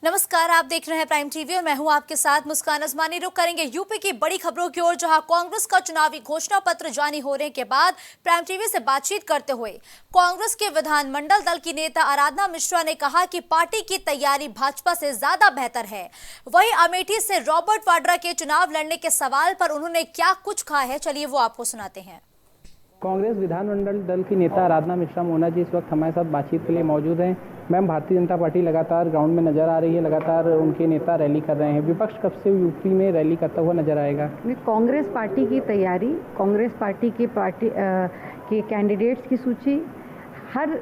नमस्कार, आप देख रहे हैं प्राइम टीवी और मैं हूं आपके साथ मुस्कान अजमानी। रुक करेंगे यूपी की बड़ी खबरों की ओर, जहां कांग्रेस का चुनावी घोषणा पत्र जारी होने के बाद प्राइम टीवी से बातचीत करते हुए कांग्रेस के विधानमंडल दल की नेता आराधना मिश्रा ने कहा कि पार्टी की तैयारी भाजपा से ज्यादा बेहतर है। वहीं अमेठी से रॉबर्ट वाड्रा के चुनाव लड़ने के सवाल पर उन्होंने क्या कुछ कहा है, चलिए वो आपको सुनाते हैं। कांग्रेस विधानमंडल दल की नेता आराधना मिश्रा मोना जी इस वक्त हमारे साथ बातचीत के लिए मौजूद हैं। मैम, भारतीय जनता पार्टी लगातार ग्राउंड में नजर आ रही है, लगातार उनके नेता रैली कर रहे हैं। विपक्ष कब से यूपी में रैली करता हुआ नजर आएगा? कांग्रेस पार्टी की तैयारी, कांग्रेस पार्टी के कैंडिडेट्स की सूची, हर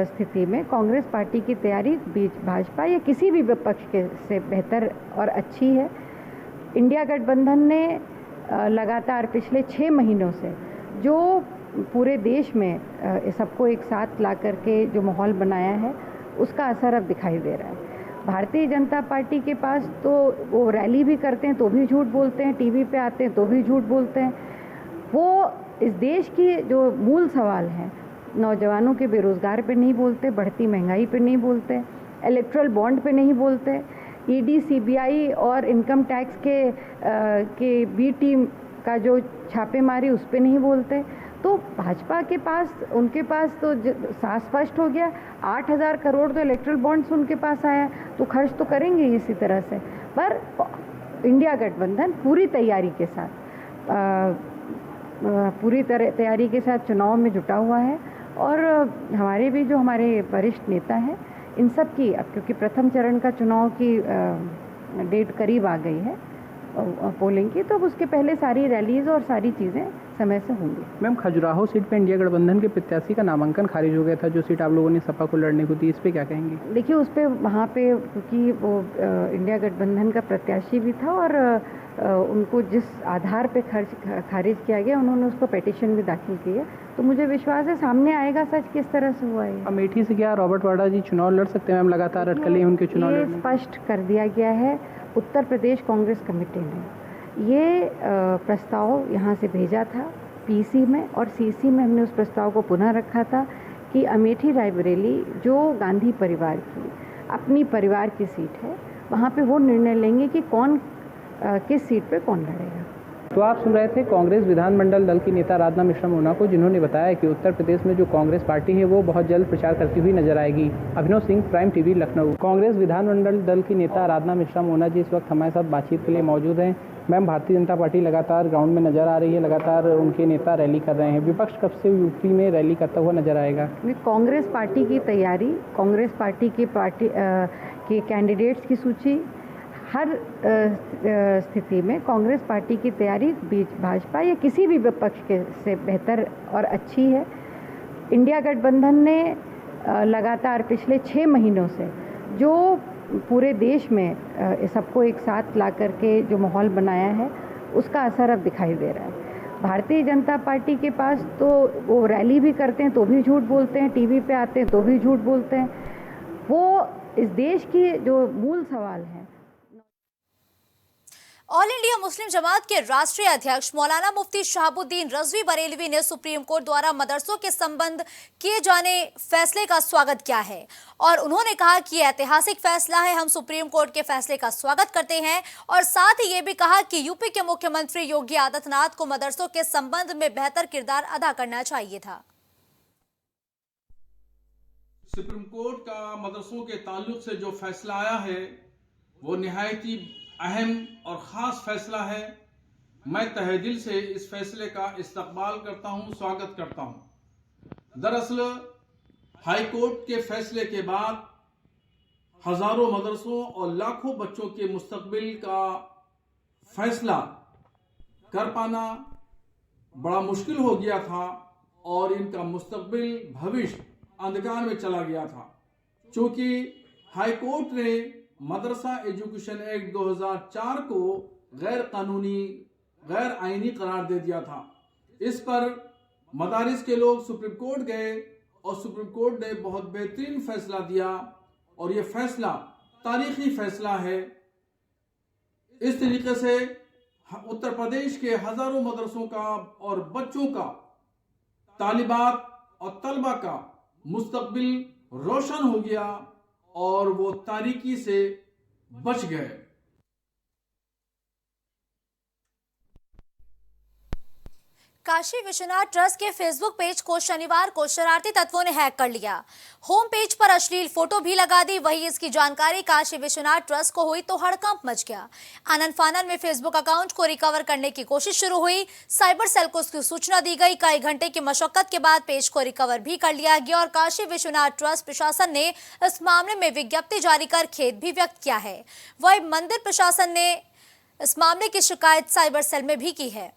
स्थिति में कांग्रेस पार्टी की तैयारी भाजपा या किसी भी विपक्ष के से बेहतर और अच्छी है। इंडिया गठबंधन ने लगातार पिछले 6 महीनों से जो पूरे देश में सबको एक साथ ला करके जो माहौल बनाया है, उसका असर अब दिखाई दे रहा है। भारतीय जनता पार्टी के पास तो वो रैली भी करते हैं तो भी झूठ बोलते हैं, टीवी पे आते हैं तो भी झूठ बोलते हैं। वो इस देश की जो मूल सवाल है, नौजवानों के बेरोजगार पे नहीं बोलते, बढ़ती महंगाई पे नहीं बोलते, इलेक्ट्रल बॉन्ड पे नहीं बोलते, ईडी, सीबीआई और इनकम टैक्स के बी टीम का जो छापेमारी उस पे नहीं बोलते। तो भाजपा के पास, उनके पास तो स्पष्ट हो गया, 8,000 करोड़ तो इलेक्ट्रल बॉन्ड्स उनके पास आया, तो खर्च तो करेंगे इसी तरह से। पर इंडिया गठबंधन पूरी तैयारी के साथ चुनाव में जुटा हुआ है। और हमारे भी जो हमारे वरिष्ठ नेता हैं, इन सब की, अब क्योंकि प्रथम चरण का चुनाव की डेट करीब आ गई है पोलिंग की, तो उसके पहले सारी रैलीज और सारी चीज़ें समय से होंगी। मैम, खजुराहो सीट पे इंडिया गठबंधन के प्रत्याशी का नामांकन खारिज हो गया था, जो सीट आप लोगों ने सपा को लड़ने को दी, इस पे क्या कहेंगी? देखिए, उस पर वहाँ पे क्योंकि वो इंडिया गठबंधन का प्रत्याशी भी था और उनको जिस आधार पे खारिज किया गया, उन्होंने उसको पिटीशन भी दाखिल की है। तो मुझे विश्वास है सामने आएगा सच किस तरह से हुआ है। अमेठी से क्या रॉबर्ट वाड्रा जी चुनाव लड़ सकते हैं? मैम, लगातार अटकलें हैं उनके चुनाव लड़ने। स्पष्ट कर दिया गया है उत्तर प्रदेश कांग्रेस कमेटी ने। ये प्रस्ताव यहाँ से भेजा था पीसी में, और सीसी में हमने उस प्रस्ताव को पुनः रखा था कि अमेठी रायबरेली जो गांधी परिवार की अपनी परिवार की सीट है, वहाँ पे वो निर्णय लेंगे कि कौन किस सीट पे कौन लड़ेगा। तो आप सुन रहे थे कांग्रेस विधानमंडल दल की नेता आराधना मिश्रा मोना को, जिन्होंने बताया कि उत्तर प्रदेश में जो कांग्रेस पार्टी है वो बहुत जल्द प्रचार करती हुई नजर आएगी। अभिनव सिंह, प्राइम टीवी, लखनऊ। कांग्रेस विधानमंडल दल की नेता आराधना मिश्रा मोना जी इस वक्त हमारे साथ बातचीत के लिए मौजूद हैं। मैम, भारतीय जनता पार्टी लगातार ग्राउंड में नजर आ रही है, लगातार उनके नेता रैली कर रहे हैं। विपक्ष कब से यूपी में रैली करता हुआ नजर आएगा? कांग्रेस पार्टी की तैयारी, कांग्रेस पार्टी के कैंडिडेट्स की सूची, हर स्थिति में कांग्रेस पार्टी की तैयारी भाजपा या किसी भी विपक्ष के से बेहतर और अच्छी है। इंडिया गठबंधन ने लगातार पिछले 6 महीनों से जो पूरे देश में सबको एक साथ ला करके जो माहौल बनाया है, उसका असर अब दिखाई दे रहा है। भारतीय जनता पार्टी के पास तो वो रैली भी करते हैं तो भी झूठ बोलते हैं, टीवी पे आते हैं तो भी झूठ बोलते हैं। वो इस देश की जो मूल सवाल है। ऑल इंडिया मुस्लिम जमात के राष्ट्रीय अध्यक्ष मौलाना मुफ्ती शहाबुद्दीन रजवी बरेलवी ने सुप्रीम कोर्ट द्वारा मदरसों के संबंध किए जाने फैसले का स्वागत किया है और उन्होंने कहा कि यह ऐतिहासिक फैसला है। हम सुप्रीम कोर्ट के फैसले का स्वागत करते हैं और साथ ही ये भी कहा कि यूपी के मुख्यमंत्री योगी आदित्यनाथ को मदरसों के संबंध में बेहतर किरदार अदा करना चाहिए था। सुप्रीम कोर्ट का मदरसों के ताल्लुक से जो फैसला आया है, वो निहायत ही अहम और ख़ास फैसला है। मैं तहे दिल से इस फैसले का इस्तकबाल करता हूं, स्वागत करता हूं। दरअसल हाई कोर्ट के फैसले के बाद हजारों मदरसों और लाखों बच्चों के मुस्तकबिल का फैसला कर पाना बड़ा मुश्किल हो गया था और इनका मुस्तकबिल, भविष्य अंधकार में चला गया था। चूंकि हाई कोर्ट ने मदरसा एजुकेशन एक्ट 2004 को गैर कानूनी, गैर आईनी करार दे दिया था। इस पर मदारिस के लोग सुप्रीम कोर्ट गए और सुप्रीम कोर्ट ने बहुत बेहतरीन फैसला दिया और ये फैसला तारीखी फैसला है। इस तरीके से उत्तर प्रदेश के हजारों मदरसों का और बच्चों का, तालिबात और तलबा का मुस्तकबिल रोशन हो गया और वो तारीकी से बच गए। काशी विश्वनाथ ट्रस्ट के फेसबुक पेज को शनिवार को शरारती तत्वों ने हैक कर लिया। होम पेज पर अश्लील फोटो भी लगा दी। वहीं इसकी जानकारी काशी विश्वनाथ ट्रस्ट को हुई तो हड़कंप मच गया। आनन फानन में फेसबुक अकाउंट को रिकवर करने की कोशिश शुरू हुई। साइबर सेल को उसकी सूचना दी गई। कई घंटे की मशक्कत के बाद पेज को रिकवर भी कर लिया गया और काशी विश्वनाथ ट्रस्ट प्रशासन ने इस मामले में विज्ञप्ति जारी कर खेद भी व्यक्त किया है। वहीं मंदिर प्रशासन ने इस मामले की शिकायत साइबर सेल में भी की है।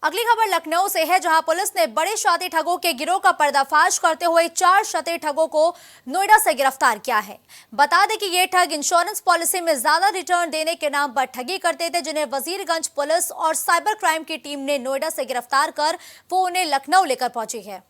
अगली खबर लखनऊ से है, जहां पुलिस ने बड़े शातिर ठगों के गिरोह का पर्दाफाश करते हुए 4 शातिर ठगों को नोएडा से गिरफ्तार किया है। बता दें कि ये ठग इंश्योरेंस पॉलिसी में ज्यादा रिटर्न देने के नाम पर ठगी करते थे, जिन्हें वजीरगंज पुलिस और साइबर क्राइम की टीम ने नोएडा से गिरफ्तार कर वो उन्हें लखनऊ लेकर पहुंची है।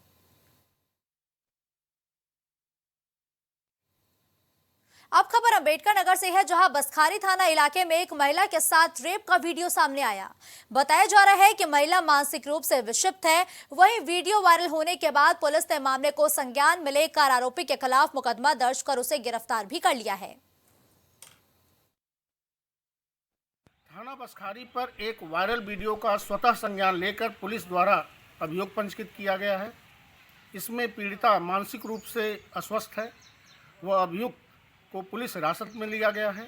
अब खबर अंबेडकर नगर से है, जहां बसखारी थाना इलाके में एक महिला के साथ रेप का वीडियो सामने आया। बताया जा रहा है कि महिला मानसिक रूप से विक्षिप्त है। वहीं वीडियो वायरल होने के बाद पुलिस ने मामले को संज्ञान में लेकर आरोपी के खिलाफ मुकदमा दर्ज कर उसे गिरफ्तार भी कर लिया है। थाना बसखारी पर एक वायरल वीडियो का स्वतः संज्ञान लेकर पुलिस द्वारा अभियोग पंजीकृत किया गया है। इसमें पीड़िता मानसिक रूप से अस्वस्थ है। वह अभियुक्त को पुलिस हिरासत में लिया गया है।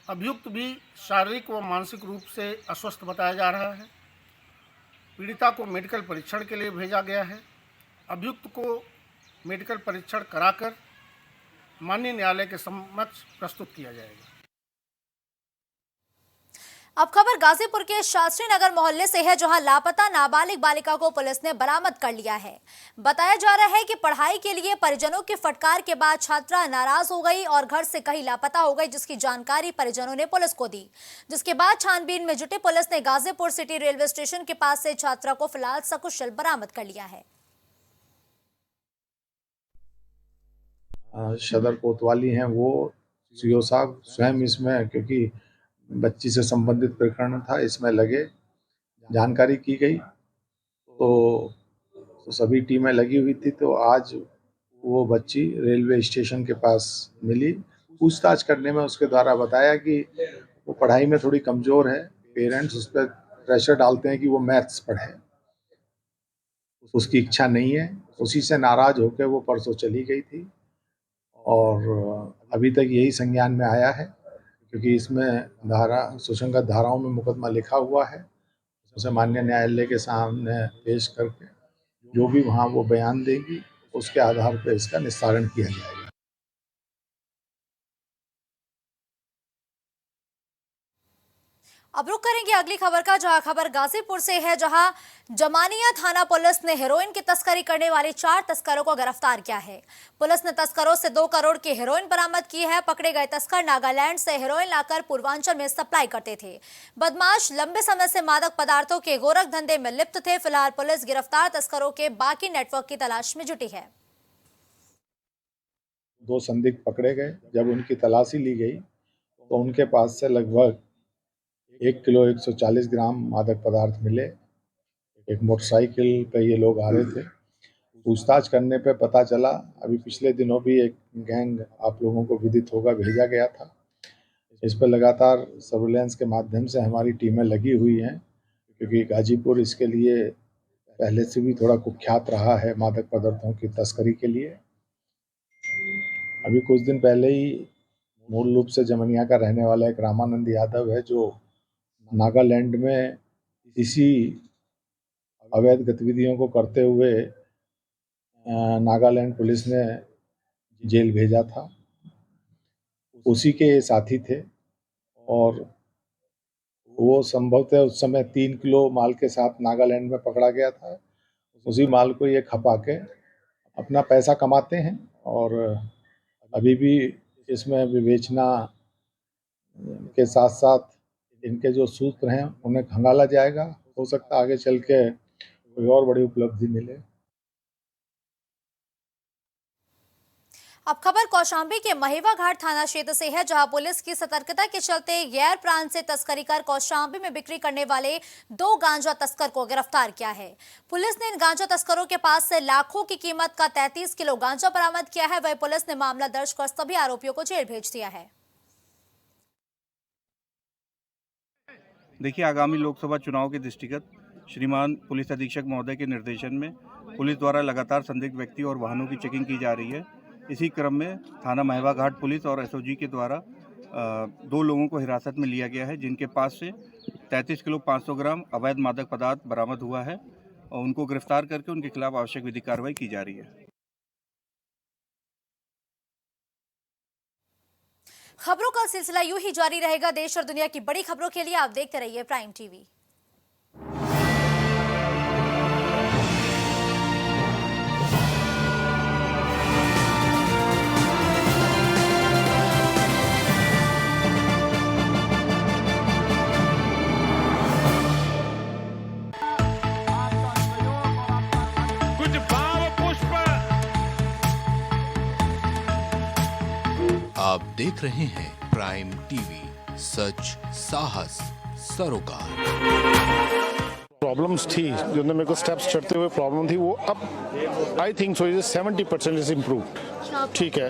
अभियुक्त भी शारीरिक व मानसिक रूप से अस्वस्थ बताया जा रहा है। पीड़िता को मेडिकल परीक्षण के लिए भेजा गया है। अभियुक्त को मेडिकल परीक्षण कराकर माननीय न्यायालय के समक्ष प्रस्तुत किया जाएगा। अब खबर गाजीपुर के शास्त्री नगर मोहल्ले से है, जहां लापता नाबालिग बालिका को पुलिस ने बरामद कर लिया है। बताया जा रहा है कि पढ़ाई के लिए परिजनों की फटकार के बाद छात्रा नाराज हो गई और घर से कहीं लापता हो गई, जिसकी जानकारी परिजनों ने पुलिस को दी। जिसके बाद छानबीन में जुटी पुलिस ने गाजीपुर सिटी रेलवे स्टेशन के पास से छात्रा को फिलहाल सकुशल बरामद कर लिया है। सदर कोतवाली हैं वो सीओ साहब स्वयं इसमें, क्योंकि बच्ची से संबंधित प्रकरण था, इसमें लगे। जानकारी की गई तो सभी टीमें लगी हुई थी। तो आज वो बच्ची रेलवे स्टेशन के पास मिली। पूछताछ करने में उसके द्वारा बताया कि वो पढ़ाई में थोड़ी कमज़ोर है। पेरेंट्स उस पर प्रेशर डालते हैं कि वो मैथ्स पढ़े, उसकी इच्छा नहीं है। उसी से नाराज़ होकर वो परसों चली गई थी और अभी तक यही संज्ञान में आया है, क्योंकि इसमें सुसंगत धाराओं में मुकदमा लिखा हुआ है। उसे माननीय न्यायालय के सामने पेश करके जो भी वहाँ वो बयान देगी उसके आधार पर इसका निस्तारण किया जाएगा। अब रुक करेंगे अगली खबर का, जहां खबर गाजीपुर से है, जहां जमानिया थाना पुलिस ने हेरोइन की तस्करी करने वाले 4 तस्करों को गिरफ्तार किया है। पुलिस ने तस्करों से 2 करोड़ की हेरोइन बरामद की है। पकड़े गए तस्कर नागालैंड से हेरोइन लाकर पूर्वांचल में सप्लाई करते थे। बदमाश लंबे समय से मादक पदार्थों के गोरख धंधे में लिप्त थे। फिलहाल पुलिस गिरफ्तार तस्करों के बाकी नेटवर्क की तलाश में जुटी है। 2 संदिग्ध पकड़े गए। जब उनकी तलाशी ली गई तो उनके पास से लगभग 1 किलो 140 ग्राम मादक पदार्थ मिले। एक मोटरसाइकिल पे ये लोग आ रहे थे। पूछताछ करने पे पता चला, अभी पिछले दिनों भी एक गैंग आप लोगों को विदित होगा भेजा गया था। इस पर लगातार सर्विलांस के माध्यम से हमारी टीमें लगी हुई हैं, क्योंकि गाजीपुर इसके लिए पहले से भी थोड़ा कुख्यात रहा है मादक पदार्थों की तस्करी के लिए। अभी कुछ दिन पहले ही मूल रूप से जमनिया का रहने वाला एक रामानंद यादव है, जो नागालैंड में इसी अवैध गतिविधियों को करते हुए नागालैंड पुलिस ने जेल भेजा था। उसी के साथी थे और वो संभवतः उस समय 3 किलो माल के साथ नागालैंड में पकड़ा गया था। उसी माल को ये खपा के अपना पैसा कमाते हैं और अभी भी इसमें विवेचना के साथ साथ इनके जो सूत्र हैं उन्हें खंगाला जाएगा। हो सकता है आगे चल के कोई और बड़ी उपलब्धि मिले। अब खबर कौशांबी के महेवा घाट थाना क्षेत्र से है, जहां पुलिस की सतर्कता के चलते गैर प्रांत से तस्करी कर कौशांबी में बिक्री करने वाले 2 गांजा तस्कर को गिरफ्तार किया है। पुलिस ने इन गांजा तस्करों के पास से लाखों की कीमत का 33 किलो गांजा बरामद किया है। वहीं पुलिस ने मामला दर्ज कर सभी आरोपियों को जेल भेज दिया है। देखिए, आगामी लोकसभा चुनाव के दृष्टिगत श्रीमान पुलिस अधीक्षक महोदय के निर्देशन में पुलिस द्वारा लगातार संदिग्ध व्यक्ति और वाहनों की चेकिंग की जा रही है। इसी क्रम में थाना महेवा घाट पुलिस और एसओजी के द्वारा 2 लोगों को हिरासत में लिया गया है, जिनके पास से 33 किलो 500 ग्राम अवैध मादक पदार्थ बरामद हुआ है और उनको गिरफ्तार करके उनके खिलाफ आवश्यक विधिक कार्रवाई की जा रही है। खबरों का सिलसिला यूं ही जारी रहेगा। देश और दुनिया की बड़ी खबरों के लिए आप देखते रहिए प्राइम टीवी। आप देख रहे हैं प्राइम टीवी, सच साहस सरोकार। प्रॉब्लम्स थी जो मेरे को स्टेप्स चढ़ते हुए प्रॉब्लम थी, वो अब I think so 70% is improved. ठीक है,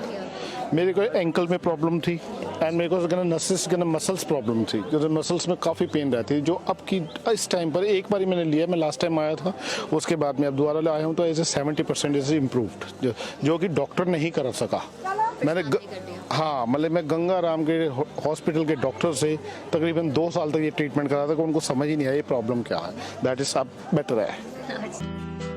मेरे को एंकल में प्रॉब्लम थी एंड मेरे को मसल्स प्रॉब्लम थी, जो मसल्स में काफ़ी पेन रहती है, जो अब की इस टाइम पर एक बार ही मैंने लिया। मैं लास्ट टाइम आया था, उसके बाद मैं अब दोबारा आया हूँ, तो ऐसे 70% इज इम्प्रूव्ड, जो कि डॉक्टर नहीं कर सका। मैंने हाँ, मतलब मैं गंगा राम के हॉस्पिटल के डॉक्टर से तकरीबन 2 साल तक ये ट्रीटमेंट करा था, कि उनको समझ ही नहीं आया ये प्रॉब्लम क्या है। दैट इज अब बेटर है।